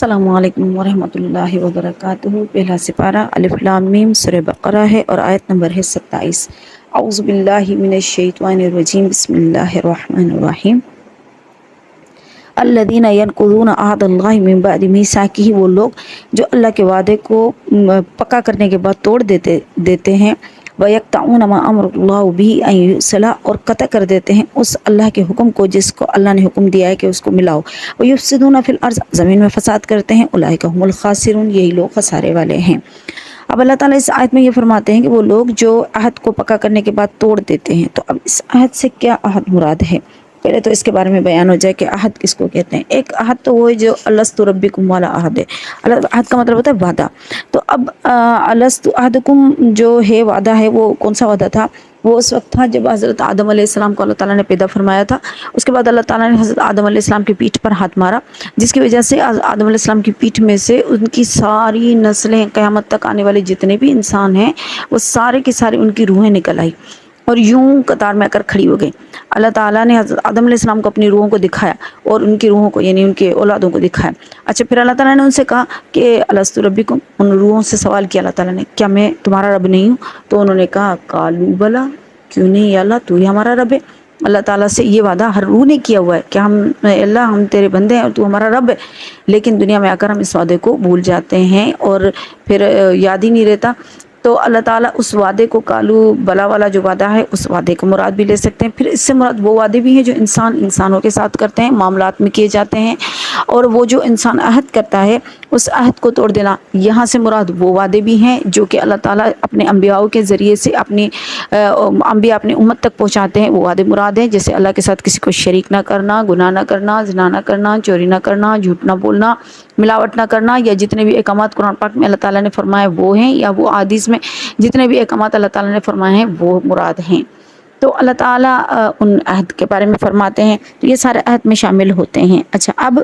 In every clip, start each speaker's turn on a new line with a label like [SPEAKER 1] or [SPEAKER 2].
[SPEAKER 1] السلام علیکم ورحمۃ اللہ وبرکاتہ۔ پہلا سپارہ الف لام میم سورہ بقرہ ہے اور آیت نمبر ہے 27۔ اعوذ باللہ من الشیطان الرجیم، بسم اللہ الرحمن الرحیم۔ الذین ینقضون عہد اللہ من بعد میثاقہ، وہ لوگ جو اللہ کے وعدے کو پکا کرنے کے بعد توڑ دیتے ہیں۔ وَيَقْطَعُونَ مَا أَمَرَ اللَّهُ بِهِ أَن يُوصَلَ، اور قطع کر دیتے ہیں اس اللہ کے حکم کو جس کو اللہ نے حکم دیا ہے کہ اس کو ملاؤ۔ وَيُفْسِدُونَ فِي الْأَرْضِ، زمین میں فساد کرتے ہیں۔ اولئک هم الخاسرون، یہی لوگ خسارے والے ہیں۔ اب اللہ تعالیٰ اس آیت میں یہ فرماتے ہیں کہ وہ لوگ جو عہد کو پکا کرنے کے بعد توڑ دیتے ہیں، تو اب اس عہد سے کیا عہد مراد ہے؟ پہلے تو اس کے بارے میں بیان ہو جائے کہ عہد کس کو کہتے ہیں۔ ایک عہد تو وہ ہے جو الست ربکم والا عہد ہے۔ عہد کا مطلب ہوتا ہے وعدہ۔ تو اب الست عہدکم جو ہے وعدہ ہے، وہ کون سا وعدہ تھا؟ وہ اس وقت تھا جب حضرت آدم علیہ السلام کو اللہ تعالیٰ نے پیدا فرمایا تھا۔ اس کے بعد اللہ تعالیٰ نے حضرت آدم علیہ السلام کی پیٹھ پر ہاتھ مارا، جس کی وجہ سے آدم علیہ السلام کی پیٹھ میں سے ان کی ساری نسلیں، قیامت تک آنے والے جتنے بھی انسان ہیں، وہ سارے کے سارے ان کی روحیں نکل آئی اور یوں قطار میں آ کر کھڑی ہو گئی۔ اللہ تعالیٰ نے حضرت آدم علیہ السلام کو اپنی روحوں کو دکھایا اور ان کی روحوں کو یعنی ان کے اولادوں کو دکھایا۔ اچھا، پھر اللہ تعالیٰ نے ان سے کہا کہ الست ربکم، ان روحوں سے سوال کیا اللہ تعالیٰ نے، کیا میں تمہارا رب نہیں ہوں؟ تو انہوں نے کہا قالوا بلا، کیوں نہیں یا اللہ، تو ہی ہمارا رب ہے۔ اللہ تعالیٰ سے یہ وعدہ ہر روح نے کیا ہوا ہے کہ ہم تیرے بندے ہیں اور تو ہمارا رب ہے، لیکن دنیا میں آ کر ہم اس وعدے کو بھول جاتے ہیں اور پھر یاد ہی نہیں رہتا۔ تو اللہ تعالیٰ اس وعدے کو قالوا بلا والا جو وعدہ ہے، اس وعدے کو مراد بھی لے سکتے ہیں۔ پھر اس سے مراد وہ وعدے بھی ہیں جو انسانوں کے ساتھ کرتے ہیں، معاملات میں کیے جاتے ہیں، اور وہ جو انسان عہد کرتا ہے اس عہد کو توڑ دینا، یہاں سے مراد وہ وعدے بھی ہیں جو کہ اللہ تعالیٰ اپنے انبیاء کے ذریعے سے انبیاء اپنی امت تک پہنچاتے ہیں، وہ وعدے مراد ہیں۔ جیسے اللہ کے ساتھ کسی کو شریک نہ کرنا، گناہ نہ کرنا، زنا نہ کرنا، چوری نہ کرنا، جھوٹ نہ بولنا، ملاوٹ نہ کرنا، یا جتنے بھی احکامات قرآن پاک میں اللہ تعالیٰ نے فرمائے وہ ہیں، یا وہ حدیث میں جتنے بھی احکامات اللہ تعالیٰ نے فرمائے ہیں وہ مراد ہیں۔ تو اللہ تعالیٰ ان عہد کے بارے میں فرماتے ہیں، تو یہ سارے عہد میں شامل ہوتے ہیں۔ اچھا، اب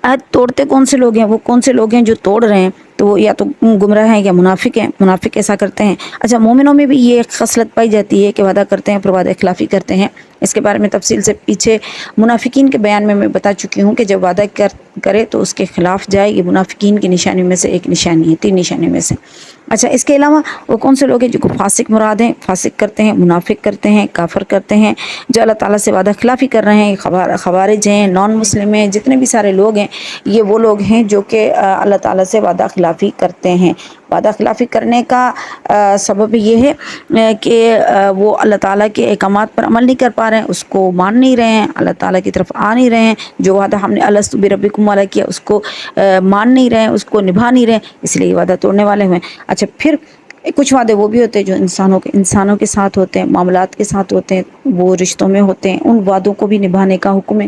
[SPEAKER 1] عہد توڑتے کون سے لوگ ہیں؟ وہ کون سے لوگ ہیں جو توڑ رہے ہیں؟ تو وہ یا تو گمراہ ہیں یا منافق ہیں۔ منافق ایسا کرتے ہیں۔ اچھا، مومنوں میں بھی یہ ایک خصلت پائی جاتی ہے کہ وعدہ کرتے ہیں پھر وعدہ خلافی کرتے ہیں۔ اس کے بارے میں تفصیل سے پیچھے منافقین کے بیان میں بتا چکی ہوں کہ جب وعدہ کرے تو اس کے خلاف جائے، یہ منافقین کی نشانی میں سے ایک نشانی ہے، 3 نشانیوں میں سے۔ اچھا، اس کے علاوہ وہ کون سے لوگ ہیں جو فاسق مراد ہیں؟ فاسق کرتے ہیں، منافق کرتے ہیں، کافر کرتے ہیں، جو اللہ تعالیٰ سے وعدہ خلافی کر رہے ہیں، خوارج ہیں، نان مسلم ہیں، جتنے بھی سارے لوگ ہیں، یہ وہ لوگ ہیں جو کہ اللہ تعالیٰ سے وعدہ خلافی کرتے ہیں۔ وعدہ خلافی کرنے کا سبب یہ ہے کہ وہ اللہ تعالیٰ کے احکامات پر عمل نہیں کر پا رہے ہیں، اس کو مان نہیں رہے ہیں، اللہ تعالیٰ کی طرف آ نہیں رہے ہیں، جو وعدہ ہم نے الست بربکم والا کیا اس کو مان نہیں رہے ہیں، اس کو نبھا نہیں رہے ہیں، اس لیے یہ وعدہ توڑنے والے ہوئے۔ اچھا، پھر کچھ وعدے وہ بھی ہوتے ہیں جو انسانوں کے ساتھ ہوتے ہیں، معاملات کے ساتھ ہوتے ہیں، وہ رشتوں میں ہوتے ہیں، ان وعدوں کو بھی نبھانے کا حکم ہے۔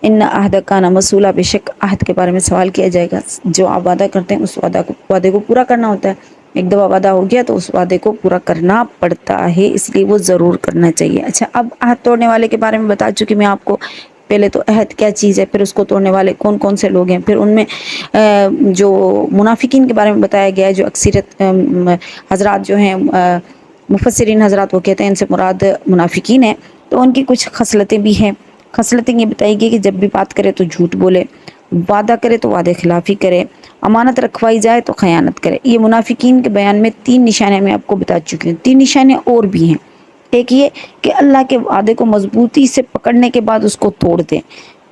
[SPEAKER 1] ان عہد کان مسئولا، بے شک عہد کے بارے میں سوال کیا جائے گا۔ جو آپ وعدہ کرتے ہیں اس وعدے کو پورا کرنا ہوتا ہے۔ ایک دفعہ وعدہ ہو گیا تو اس وعدے کو پورا کرنا پڑتا ہے، اس لیے وہ ضرور کرنا چاہیے۔ اچھا، اب عہد توڑنے والے کے بارے میں بتا چکی میں آپ کو۔ پہلے تو عہد کیا چیز ہے، پھر اس کو توڑنے والے کون کون سے لوگ ہیں، پھر ان میں جو منافقین کے بارے میں بتایا گیا ہے، جو اکثریت حضرات جو ہیں مفسرین حضرات وہ کہتے ہیں ان سے مراد منافقین ہیں، تو ان کی کچھ خصلتیں بھی ہیں۔ خصلتیں یہ بتائی گئی کہ جب بھی بات کرے تو جھوٹ بولے، وعدہ کرے تو وعدے خلافی کرے، امانت رکھوائی جائے تو خیانت کرے۔ یہ منافقین کے بیان میں 3 نشانیاں میں آپ کو بتا چکی ہوں۔ 3 نشانیاں اور بھی ہیں۔ ایک یہ کہ اللہ کے وعدے کو مضبوطی سے پکڑنے کے بعد اس کو توڑ دے،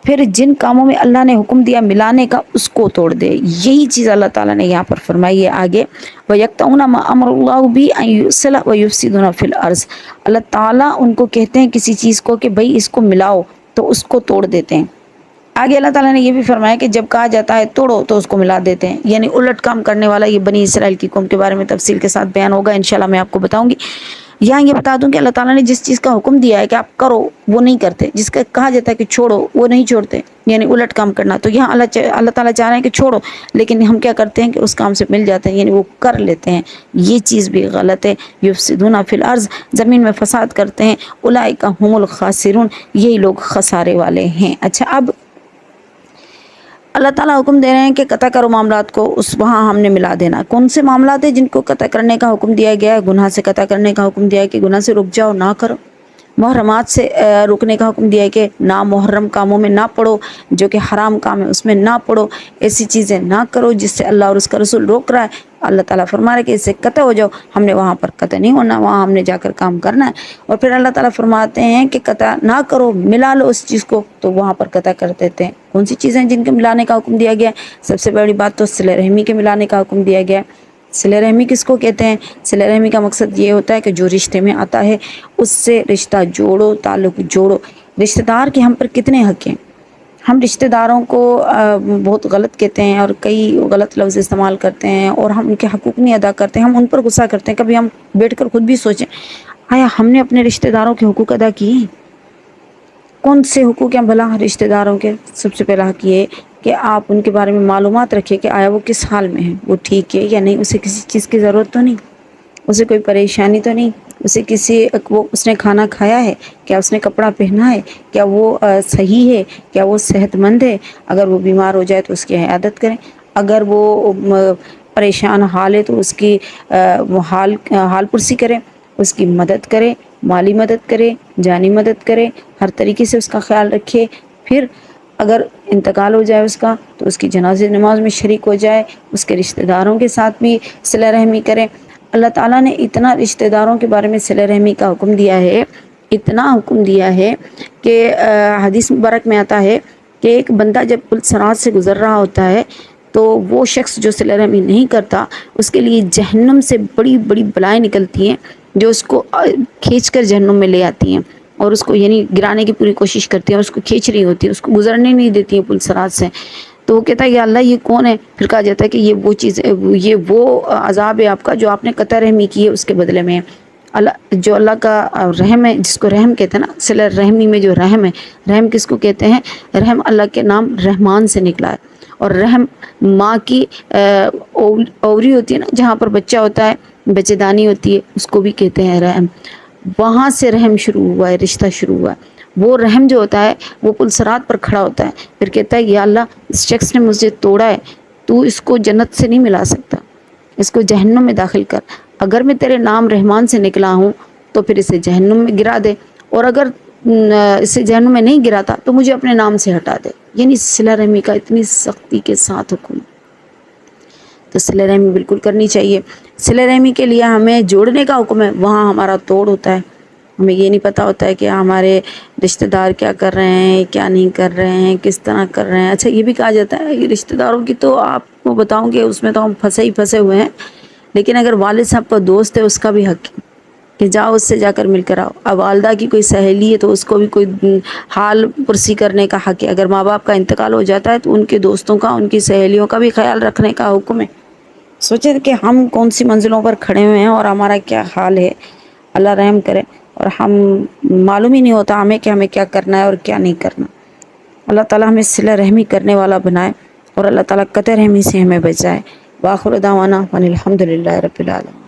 [SPEAKER 1] پھر جن کاموں میں اللہ نے حکم دیا ملانے کا اس کو توڑ دے۔ یہی چیز اللہ تعالیٰ نے یہاں پر فرمائی ہے آگے، وَيَقْطَعُونَ مَا أَمَرَ اللَّهُ بِهِ أَن يُوصَلَ وَيُفْسِدُونَ فِي الْأَرْضِ۔ اللہ تعالیٰ ان کو کہتے ہیں کسی چیز کو کہ بھئی اس کو ملاؤ، تو اس کو توڑ دیتے ہیں۔ آگے اللہ تعالیٰ نے یہ بھی فرمایا کہ جب کہا جاتا ہے توڑو تو اس کو ملا دیتے ہیں، یعنی الٹ کام کرنے والا۔ یہ بنی اسرائیل کی قوم کے بارے میں تفصیل کے ساتھ بیان ہوگا، انشاءاللہ میں آپ کو بتاؤں گی۔ یہاں یہ بتا دوں کہ اللہ تعالیٰ نے جس چیز کا حکم دیا ہے کہ آپ کرو وہ نہیں کرتے، جس کا کہا جاتا ہے کہ چھوڑو وہ نہیں چھوڑتے، یعنی الٹ کام کرنا۔ تو یہاں اللہ تعالیٰ چاہ رہے ہیں کہ چھوڑو، لیکن ہم کیا کرتے ہیں کہ اس کام سے مل جاتے ہیں، یعنی وہ کر لیتے ہیں۔ یہ چیز بھی غلط ہے۔ یفسدون فی الارض، زمین میں فساد کرتے ہیں۔ اولئک هم الخاسرون، یہی لوگ خسارے والے ہیں۔ اچھا، اب اللہ تعالیٰ حکم دے رہے ہیں کہ قطع کرو معاملات کو، وہاں ہم نے ملا دینا۔ کون سے معاملات ہیں جن کو قطع کرنے کا حکم دیا گیا ہے؟ گناہ سے قطع کرنے کا حکم دیا ہے کہ گناہ سے رک جاؤ، نہ کرو۔ محرمات سے رکنے کا حکم دیا ہے کہ نامحرم کاموں میں نہ پڑو، جو کہ حرام کام ہے اس میں نہ پڑو، ایسی چیزیں نہ کرو جس سے اللہ اور اس کا رسول روک رہا ہے۔ اللہ تعالیٰ فرما رہا ہے کہ اس سے قطع ہو جاؤ، ہم نے وہاں پر قطع نہیں ہونا، وہاں ہم نے جا کر کام کرنا ہے۔ اور پھر اللہ تعالیٰ فرماتے ہیں کہ قطع نہ کرو، ملا لو اس چیز کو، تو وہاں پر قطع کر دیتے ہیں۔ کون سی چیزیں جن کے ملانے کا حکم دیا گیا ہے؟ سب سے بڑی بات تو صلہ رحمی کے ملانے کا حکم دیا گیا ہے۔ صلہ رحمی کس کو کہتے ہیں؟ صلہ رحمی کا مقصد یہ ہوتا ہے کہ جو رشتے میں آتا ہے اس سے رشتہ جوڑو، تعلق جوڑو۔ رشتہ دار کے ہم پر کتنے حق ہیں؟ ہم رشتہ داروں کو بہت غلط کہتے ہیں اور کئی غلط لفظ استعمال کرتے ہیں اور ہم ان کے حقوق نہیں ادا کرتے ہیں، ہم ان پر غصہ کرتے ہیں۔ کبھی ہم بیٹھ کر خود بھی سوچیں، آیا ہم نے اپنے رشتہ داروں کے حقوق ادا کیے ہیں؟ کون سے حقوق ہیں بھلا رشتہ داروں کے؟ سب سے پہلا حق یہ کہ آپ ان کے بارے میں معلومات رکھیں کہ آیا وہ کس حال میں ہے، وہ ٹھیک ہے یا نہیں، اسے کسی چیز کی ضرورت تو نہیں، اسے کوئی پریشانی تو نہیں، اسے اس نے کھانا کھایا ہے، کیا اس نے کپڑا پہنا ہے، کیا وہ صحیح ہے، کیا وہ صحت مند ہے۔ اگر وہ بیمار ہو جائے تو اس کی عیادت کریں، اگر وہ پریشان حال ہے تو اس کی حال پرسی کریں، اس کی مدد کرے، مالی مدد کرے، جانی مدد کرے، ہر طریقے سے اس کا خیال رکھے۔ پھر اگر انتقال ہو جائے اس کا تو اس کی جنازے نماز میں شریک ہو جائے، اس کے رشتہ داروں کے ساتھ بھی صلہ رحمی کرے۔ اللہ تعالیٰ نے اتنا رشتہ داروں کے بارے میں صلہ رحمی کا حکم دیا ہے، اتنا حکم دیا ہے کہ حدیث مبارک میں آتا ہے کہ ایک بندہ جب پل صراط سے گزر رہا ہوتا ہے تو وہ شخص جو صلہ رحمی نہیں کرتا اس کے لیے جہنم سے بڑی بڑی بلائیں نکلتی ہیں جو اس کو کھینچ کر جہنم میں لے آتی ہیں اور اس کو یعنی گرانے کی پوری کوشش کرتی ہیں، اس کو کھینچ رہی ہوتی ہے، اس کو گزرنے نہیں دیتی ہیں پل صراط سے۔ تو وہ کہتا ہے یا اللہ یہ کون ہے؟ پھر کہا جاتا ہے کہ یہ وہ چیز، یہ وہ عذاب ہے آپ کا جو آپ نے قطع رحمی کی ہے اس کے بدلے میں۔ جو اللہ کا رحم ہے، جس کو رحم کہتے ہیں نا، صلہ رحمی میں جو رحم ہے، رحم کس کو کہتے ہیں؟ رحم اللہ کے نام رحمان سے نکلا ہے۔ اور رحم ماں کی اوری ہوتی ہے نا، جہاں پر بچہ ہوتا ہے، بچے دانی ہوتی ہے، اس کو بھی کہتے ہیں رحم۔ وہاں سے رحم شروع ہوا ہے، رشتہ شروع ہوا ہے۔ وہ رحم جو ہوتا ہے وہ پل صراط پر کھڑا ہوتا ہے، پھر کہتا ہے یا اللہ اس شخص نے مجھے توڑا ہے، تو اس کو جنت سے نہیں ملا سکتا، اس کو جہنم میں داخل کر۔ اگر میں تیرے نام رحمان سے نکلا ہوں تو پھر اسے جہنم میں گرا دے، اور اگر اسے جہنم میں نہیں گراتا تو مجھے اپنے نام سے ہٹا دے۔ یعنی صلہ رحمی کا اتنی سختی کے ساتھ حکم، تو صلہ رحمی بالکل کرنی چاہیے۔ صلہ رحمی کے لیے ہمیں جوڑنے کا حکم ہے، وہاں ہمارا توڑ ہوتا ہے، ہمیں یہ نہیں پتہ ہوتا ہے کہ ہمارے رشتہ دار کیا کر رہے ہیں، کیا نہیں کر رہے ہیں، کس طرح کر رہے ہیں۔ اچھا یہ بھی کہا جاتا ہے یہ رشتہ داروں کی تو آپ کو بتاؤں کہ اس میں تو ہم پھنسے ہوئے ہیں، لیکن اگر والد صاحب کا دوست ہے اس کا بھی حق ہے کہ جاؤ اس سے جا کر مل کر آؤ۔ اب والدہ کی کوئی سہیلی ہے تو اس کو بھی کوئی حال پرسی کرنے کا حق ہے۔ اگر ماں باپ کا انتقال ہو جاتا ہے تو ان کے دوستوں کا، ان کی سہیلیوں کا بھی خیال رکھنے کا حکم ہے۔ سوچیں کہ ہم کون سی منزلوں پر کھڑے ہوئے ہیں اور ہمارا کیا حال ہے۔ اللہ رحم کرے، اور ہم معلوم ہی نہیں ہوتا ہمیں کہ ہمیں کیا کرنا ہے اور کیا نہیں کرنا۔ اللہ تعالیٰ ہمیں صلہ رحمی کرنے والا بنائے اور اللہ تعالیٰ قطع رحمی سے ہمیں بچائے۔ وآخر دعوانا ان الحمد للہ رب العالمین۔